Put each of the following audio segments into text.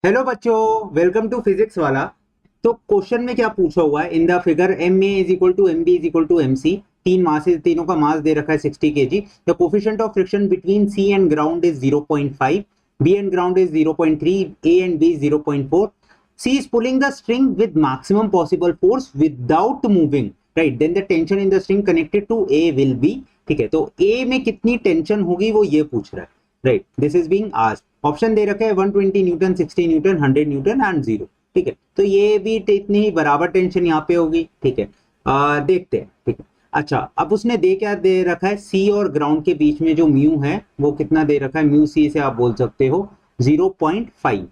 Hello बच्चों, welcome to physics वाला। तो क्वेश्चन में क्या पूछा हुआ है? In the figure M A is equal to M B is equal to M C. तीन मास, तीनों का मास दे रखा है 60 kg. The coefficient of friction between C and ground is 0.5, B and ground is 0.3, A and B is 0.4। C is pulling the string with maximum possible force without moving, right? Then the tension in the string connected to A will be. ठीक है, तो ए में कितनी tension होगी वो ये पूछ रहा है, right? This is being asked. Option दे रखे हैं 120 न्यूटन, 60 न्यूटन, 100 न्यूटन एंड 0। ठीक है, तो ये भी इतनी ही बराबर टेंशन यहाँ पे होगी। ठीक है, देखते हैं। ठीक है, अच्छा, अब उसने क्या दे रखा है? सी और ग्राउंड के बीच में जो म्यू है वो कितना दे रखा है? म्यू सी से आप बोल सकते हो 0.5।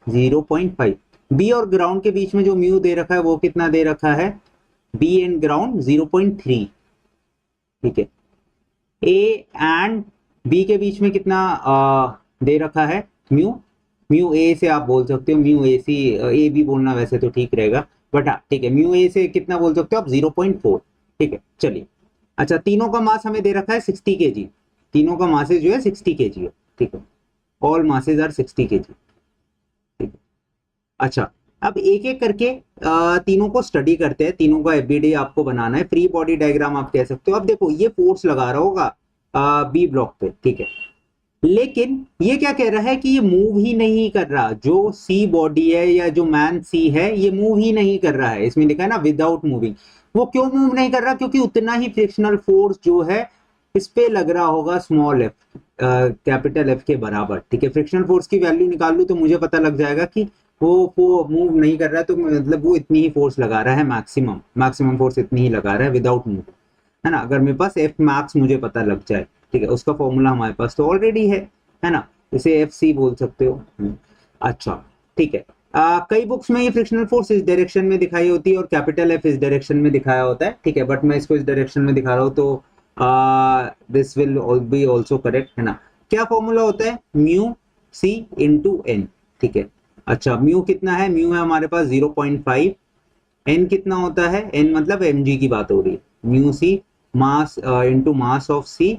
0.5। बी और ग्राउंड के बीच में जो म्यू दे रखा है वो कितना दे रखा है? B and ground 0.3। ठीक है, ए एंड बी के बीच में कितना दे रखा है? म्यू। म्यू ए से आप बोल सकते हो mu A C, A B बोलना वैसे तो ठीक रहेगा, बट हाँ ठीक है, म्यू ए से कितना बोल सकते हो आप? 0.4। ठीक है, चलिए। अच्छा, तीनों का मास हमें दे रखा है 60 केजी। तीनों का मासेज जो है 60 केजी है। ठीक है, ऑल मासेज आर 60 केजी। ठीक है, अच्छा, अब एक एक करके तीनों को स्टडी करते हैं। तीनों का एफबीडी आपको बनाना है, फ्री बॉडी डायग्राम आप कह सकते हो। अब देखो, ये फोर्स लगा रहा होगा बी ब्लॉक पे। ठीक है, लेकिन ये क्या कह रहा है कि ये मूव ही नहीं कर रहा। जो सी बॉडी है या जो मैन सी है, ये मूव ही नहीं कर रहा है। इसमें लिखा है ना विदाउट मूविंग। वो क्यों मूव नहीं कर रहा? क्योंकि उतना ही फ्रिक्शनल फोर्स जो है इस पे लग रहा होगा, स्मॉल एफ कैपिटल एफ के बराबर। ठीक है, फ्रिक्शनल फोर्स की वैल्यू निकाल लूं तो मुझे पता लग जाएगा कि वो मूव नहीं कर रहा है, तो मतलब वो इतनी ही फोर्स लगा रहा है, मैक्सिमम मैक्सिमम फोर्स इतनी ही लगा रहा है विदाउट मूव, है ना? अगर मेरे पास एफ मैक्स मुझे पता लग जाए, ठीक है, उसका फॉर्मूला हमारे पास तो ऑलरेडी है ना? इसे एफ सी बोल सकते हो। अच्छा, ठीक है। कई बुक्स में ये फ्रिक्शनल फोर्स इस डायरेक्शन में दिखाई होती है और कैपिटल एफ इस डायरेक्शन में दिखाया होता है। ठीक है, बट मैं इसको इस डायरेक्शन में दिखा रहा हूँ, तो this will be also correct, है ना? क्या फॉर्मूला होता है? Mu C into N. ठीक है, अच्छा, म्यू कितना है? म्यू है हमारे पास 0.5। एन कितना होता है? एन मतलब एम जी की बात हो रही है। Mu C mass into mass of C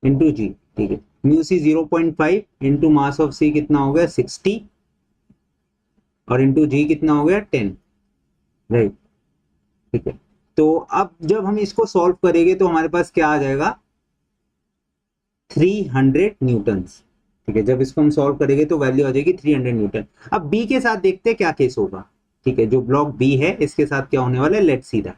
into G. ठीक है, mu C 0.5 into mass of C कितना हो गया? 60, और इंटू जी कितना हो गया? 10, राइट? ठीक है, तो अब जब हम इसको सॉल्व करेंगे तो हमारे पास क्या आ जाएगा? 300 न्यूटन्स। ठीक है, जब इसको हम सॉल्व करेंगे तो वैल्यू आ जाएगी 300 न्यूटन। अब बी के साथ देखते हैं क्या केस होगा। ठीक है, जो ब्लॉक बी है इसके साथ क्या होने वाला है? Let's see that.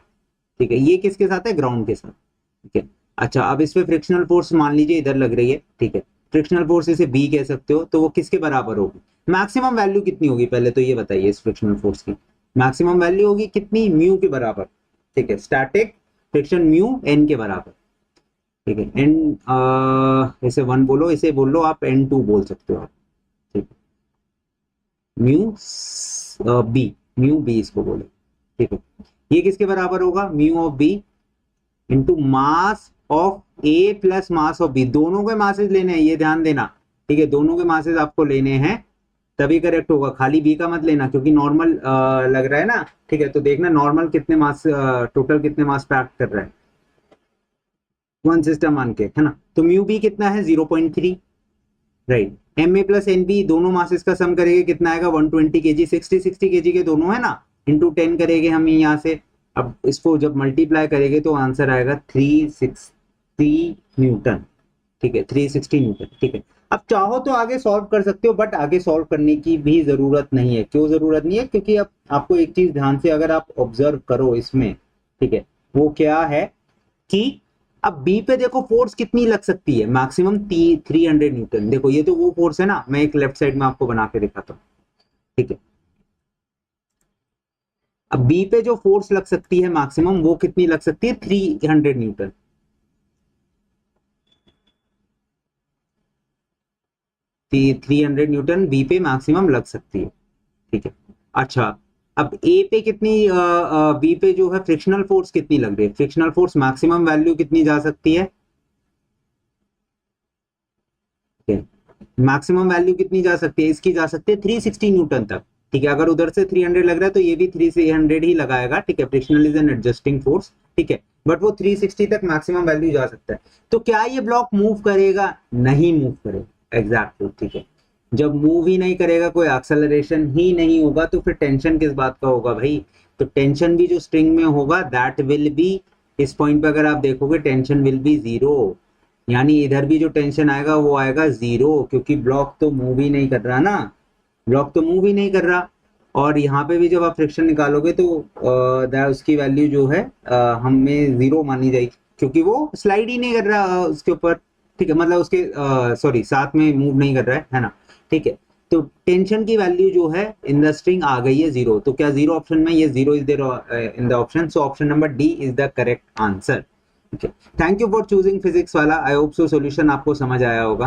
ठीक है, ये किसके साथ है? ग्राउंड के साथ। ठीक है, अच्छा, अब इस पे फ्रिक्शनल फोर्स मान लीजिए इधर लग रही है। ठीक है, फ्रिक्शनल फोर्स इसे बी कह सकते हो, तो वो किसके बराबर होगी? मैक्सिमम वैल्यू कितनी होगी पहले तो ये बताइए? इस फ्रिक्शनल फोर्स की मैक्सिमम वैल्यू होगी कितनी? म्यू के बराबर। ठीक है, स्टैटिक फ्रिक्शन म्यू एन के बराबर। ठीक है, एन, इसे 1 बोलो, इसे बोल लो आप N2 बोल सकते हो आप। ठीक है, बी, म्यू बी इसको बोलो। ठीक है, ये किसके बराबर होगा? Mu of B into mass of A plus mass of B. दोनों के मासेज लेने हैं, ये ध्यान देना। ठीक है, दोनों के मासेज आपको लेने हैं, तभी करेक्ट होगा। खाली बी का मत लेना, क्योंकि नॉर्मल लग रहा है ना। ठीक है, तो देखना नॉर्मल कितने मास, टोटल कितने मास पे एक्ट कर रहा है वन सिस्टम मान के, है ना? तो म्यू बी कितना है? 0.3, right? M A plus N B, दोनों मासेस का सम करेंगे कितना आएगा? 120 केजी। 60 केजी के दोनों है ना, इंटू 10 करेंगे हम यहाँ से। अब इसको जब मल्टीप्लाई करेंगे तो आंसर आएगा 360 न्यूटन। ठीक है, 360 न्यूटन। ठीक है, अब चाहो तो आगे सॉल्व कर सकते हो, बट आगे सॉल्व करने की भी जरूरत नहीं है। क्यों जरूरत नहीं है? क्योंकि अब आपको एक चीज ध्यान से अगर आप ऑब्जर्व करो इसमें, ठीक है, वो क्या है कि अब बी पे देखो फोर्स कितनी लग सकती है? Maximum 300 Newton. देखो, ये तो वो फोर्स है ना, मैं एक लेफ्ट साइड में आपको बना के दिखाता हूँ। ठीक है, अब बी पे जो फोर्स लग सकती है मैक्सिमम, वो कितनी लग सकती है? 300 न्यूटन। 300 न्यूटन बी पे मैक्सिमम लग सकती है। ठीक है, अच्छा, अब ए पे कितनी, बी पे जो है फ्रिक्शनल फोर्स कितनी लग रही है? फ्रिक्शनल फोर्स मैक्सिमम वैल्यू कितनी जा सकती है? मैक्सिमम वैल्यू कितनी जा सकती है? इसकी जा सकती है 360 न्यूटन तक। ठीक है, अगर उधर से 300 लग रहा है तो ये भी 300 ही लगाएगा। ठीक है, frictional is an adjusting force. ठीक है, बट वो 360 तक मैक्सिमम वैल्यू जा सकता है। तो क्या ये ब्लॉक मूव करेगा? नहीं मूव करेगा, एग्जैक्टली। ठीक है, जब मूव ही नहीं करेगा, कोई एक्सेलरेशन ही नहीं होगा, तो फिर टेंशन किस बात का होगा भाई? तो टेंशन भी जो स्ट्रिंग में होगा दैट विल बी, इस पॉइंट पे अगर आप देखोगे टेंशन विल बी जीरो, यानी इधर भी जो टेंशन आएगा वो आएगा जीरो, क्योंकि ब्लॉक तो मूव ही नहीं कर रहा ना, ब्लॉक तो मूव ही नहीं कर रहा। और यहाँ पे भी जब आप फ्रिक्शन निकालोगे तो उसकी वैल्यू जो है हमें जीरो मानी जाएगी, क्योंकि वो स्लाइड ही नहीं कर रहा उसके ऊपर, ठीक है, मतलब उसके सॉरी साथ में मूव नहीं कर रहा है ना, ठीक है। तो टेंशन की वैल्यू जो है इन द स्ट्रिंग आ गई है जीरो, तो क्या जीरो ऑप्शन में, ये zero is there in the option, so option number D is the correct answer. Thank you for choosing Physics Wallah, I hope so solution आपको समझ आया होगा।